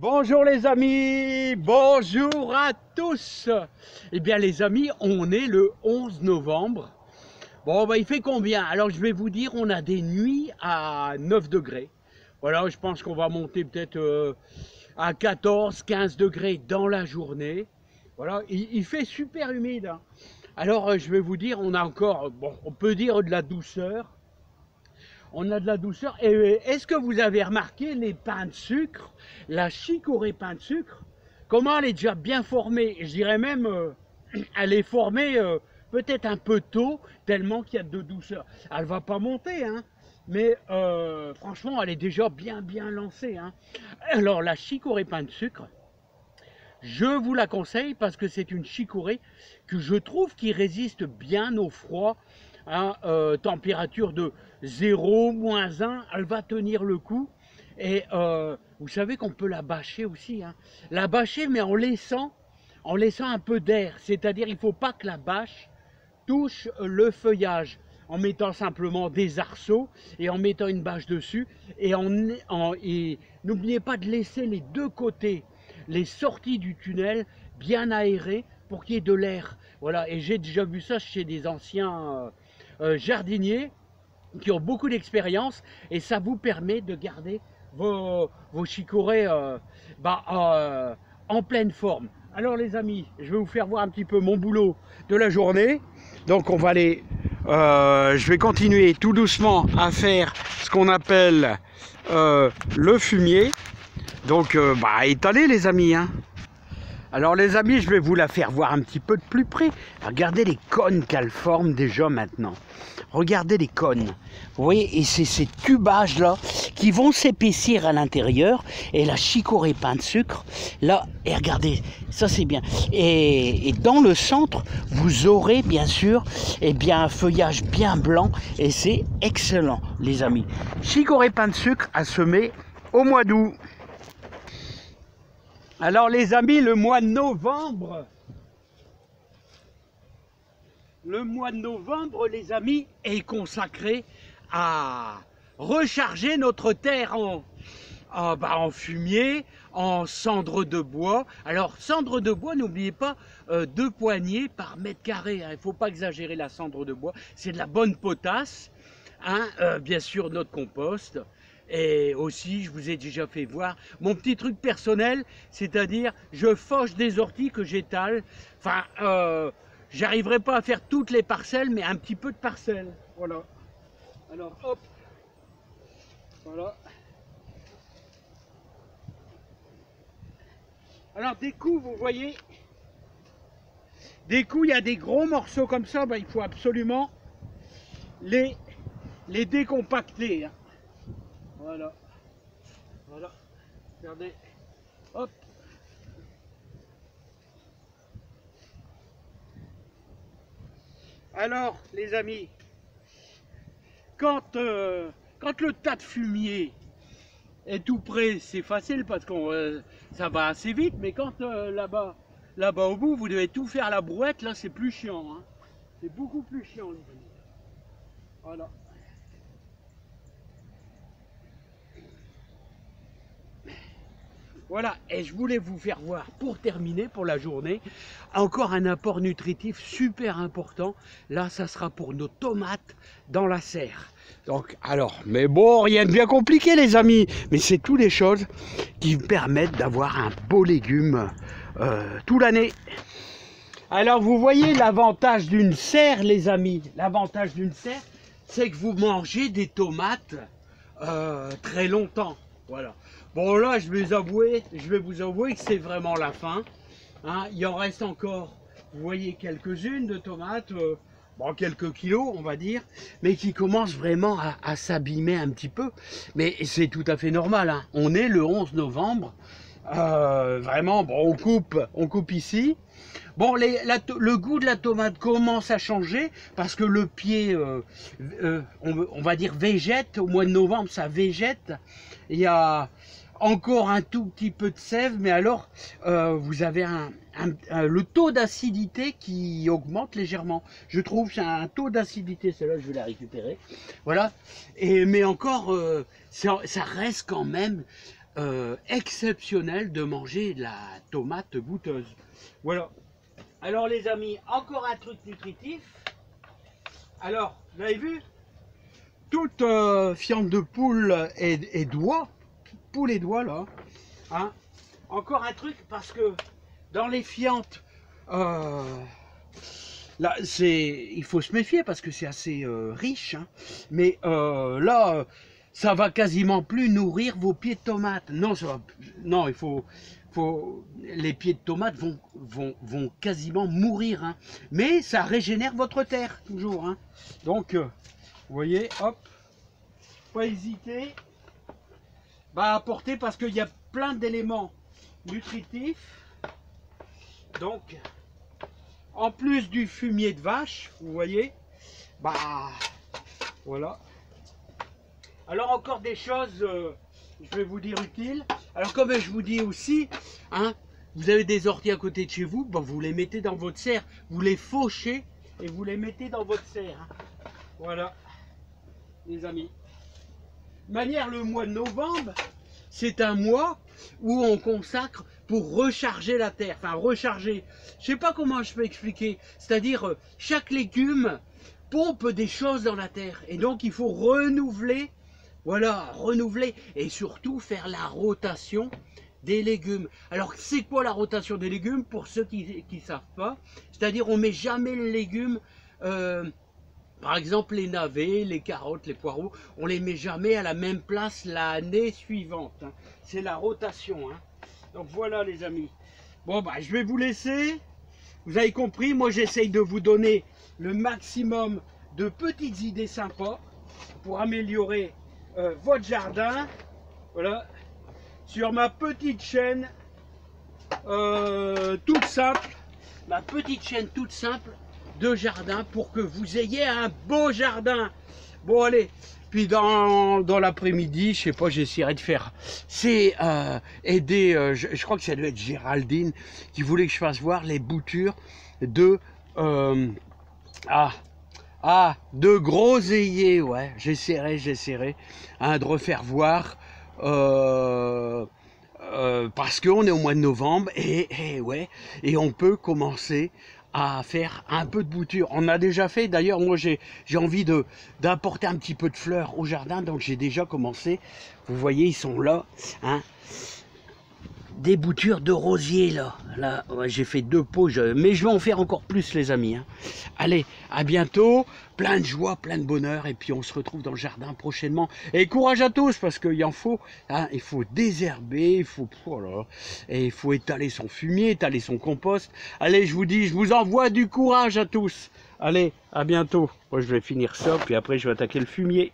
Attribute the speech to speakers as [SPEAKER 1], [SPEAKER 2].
[SPEAKER 1] Bonjour les amis, bonjour à tous. Eh bien les amis, on est le 11 novembre. Bon, bah, il fait combien? Alors je vais vous dire, on a des nuits à 9 degrés. Voilà, je pense qu'on va monter peut-être à 14, 15 degrés dans la journée. Voilà, il fait super humide, hein. Alors je vais vous dire, on a encore, bon, on peut dire de la douceur. On a de la douceur. Et est-ce que vous avez remarqué les pains de sucre, la chicorée pain de sucre, comment elle est déjà bien formée? Je dirais même, elle est formée peut-être un peu tôt, tellement qu'il y a de douceur. Elle va pas monter, hein, mais franchement, elle est déjà bien lancée, hein. Alors la chicorée pain de sucre, je vous la conseille parce que c'est une chicorée que je trouve qui résiste bien au froid, à température de 0, -1, elle va tenir le coup. Et vous savez qu'on peut la bâcher aussi, hein. La bâcher, mais en laissant un peu d'air. C'est-à-dire il ne faut pas que la bâche touche le feuillage, en mettant simplement des arceaux et en mettant une bâche dessus. Et n'oubliez pas de laisser les deux côtés, les sorties du tunnel, bien aérées pour qu'il y ait de l'air. Voilà, et j'ai déjà vu ça chez des anciens jardiniers qui ont beaucoup d'expérience, et ça vous permet de garder vos chicorées en pleine forme. Alors les amis, je vais vous faire voir un petit peu mon boulot de la journée. Donc on va aller, je vais continuer tout doucement à faire ce qu'on appelle le fumier. Donc étalez les amis, hein. Alors les amis, je vais vous la faire voir un petit peu de plus près. Regardez les cônes qu'elle forme déjà maintenant. Regardez les cônes. Vous voyez, et c'est ces tubages là qui vont s'épaissir à l'intérieur. Et la chicorée pain de sucre, là, et regardez, ça c'est bien. Et dans le centre, vous aurez bien sûr un feuillage bien blanc. Et c'est excellent les amis. Chicorée pain de sucre à semer au mois d'août. Alors les amis, le mois de novembre, les amis, est consacré à recharger notre terre en fumier, en cendres de bois. Alors cendre de bois, n'oubliez pas, 2 poignées par mètre carré, hein. Il ne faut pas exagérer la cendre de bois, c'est de la bonne potasse, hein, bien sûr notre compost. Et aussi, je vous ai déjà fait voir mon petit truc personnel, c'est-à-dire je fauche des orties que j'étale. Enfin, j'arriverai pas à faire toutes les parcelles, mais un petit peu de parcelles. Voilà. Alors, hop. Voilà. Alors, des coups, vous voyez, des coups, il y a des gros morceaux comme ça, il faut absolument les décompacter, hein. Voilà. Voilà. Regardez. Hop. Alors, les amis, quand le tas de fumier est tout près, c'est facile parce que ça va assez vite, mais quand là-bas au bout, vous devez tout faire à la brouette, là c'est plus chiant, hein. C'est beaucoup plus chiant, les amis. Voilà. Voilà, et je voulais vous faire voir, pour terminer, pour la journée, encore un apport nutritif super important. Là, ça sera pour nos tomates dans la serre. Donc, alors, mais bon, rien de bien compliqué, les amis. Mais c'est toutes les choses qui permettent d'avoir un beau légume toute l'année. Alors, vous voyez l'avantage d'une serre, les amis. L'avantage d'une serre, c'est que vous mangez des tomates très longtemps. Voilà. Bon là, je vais vous avouer que c'est vraiment la fin, hein. Il en reste encore, vous voyez, quelques-unes de tomates, quelques kilos on va dire, mais qui commencent vraiment à s'abîmer un petit peu. Mais c'est tout à fait normal, hein. On est le 11 novembre, vraiment, bon, on coupe ici. Bon, le goût de la tomate commence à changer parce que le pied, on va dire, végète. Au mois de novembre, ça végète. Il y a encore un tout petit peu de sève, mais alors vous avez le taux d'acidité qui augmente légèrement. Je trouve c'est un taux d'acidité, celle-là je vais la récupérer. Voilà. Mais encore, ça reste quand même exceptionnel de manger de la tomate goûteuse. Voilà. Alors les amis, encore un truc nutritif. Alors, vous avez vu, toute fiente de poule et d'oie, poule et d'oie là, hein. Encore un truc, parce que dans les fientes, là, il faut se méfier parce que c'est assez riche, hein. Mais là, ça va quasiment plus nourrir vos pieds de tomates. Non, non, il faut, les pieds de tomates vont quasiment mourir, hein. Mais ça régénère votre terre toujours, hein. Donc, vous voyez, hop, pas hésiter à apporter, parce qu'il y a plein d'éléments nutritifs. Donc, en plus du fumier de vache, vous voyez, voilà. Alors encore des choses, je vais vous dire, utiles. Alors comme je vous dis aussi, hein, vous avez des orties à côté de chez vous, vous les mettez dans votre serre, vous les fauchez et vous les mettez dans votre serre, hein. Voilà, les amis. De manière, le mois de novembre, c'est un mois où on consacre pour recharger la terre. Enfin, recharger, je sais pas comment je peux expliquer. C'est-à-dire, chaque légume pompe des choses dans la terre. Et donc, il faut renouveler, voilà, renouveler. Et surtout, faire la rotation des légumes. Alors, c'est quoi la rotation des légumes? Pour ceux qui ne savent pas, c'est-à-dire, on met jamais le légume... par exemple, les navets, les carottes, les poireaux, on les met jamais à la même place l'année suivante, hein. C'est la rotation, hein. Donc voilà les amis. Bon, je vais vous laisser. Vous avez compris, moi j'essaye de vous donner le maximum de petites idées sympas pour améliorer votre jardin. Voilà. Sur ma petite chaîne toute simple. Ma petite chaîne toute simple de jardin, pour que vous ayez un beau jardin. Bon allez, puis dans l'après-midi, je sais pas, j'essaierai de faire, c'est aider, je crois que ça doit être Géraldine qui voulait que je fasse voir les boutures de de groseilliers. Ouais, j'essaierai hein, de refaire voir, parce qu'on est au mois de novembre et on peut commencer à faire un peu de bouture. On a déjà fait, d'ailleurs moi j'ai envie d'apporter un petit peu de fleurs au jardin, donc j'ai déjà commencé. Vous voyez, ils sont là, hein, des boutures de rosier là ouais, j'ai fait 2 pots, mais je vais en faire encore plus les amis, hein. Allez, à bientôt, plein de joie, plein de bonheur, et puis on se retrouve dans le jardin prochainement. Et courage à tous, parce qu'il en faut, hein, il faut désherber, il faut, oh, et il faut étaler son fumier, étaler son compost. Allez, je vous dis, je vous envoie du courage à tous. Allez, à bientôt. Moi je vais finir ça, puis après je vais attaquer le fumier.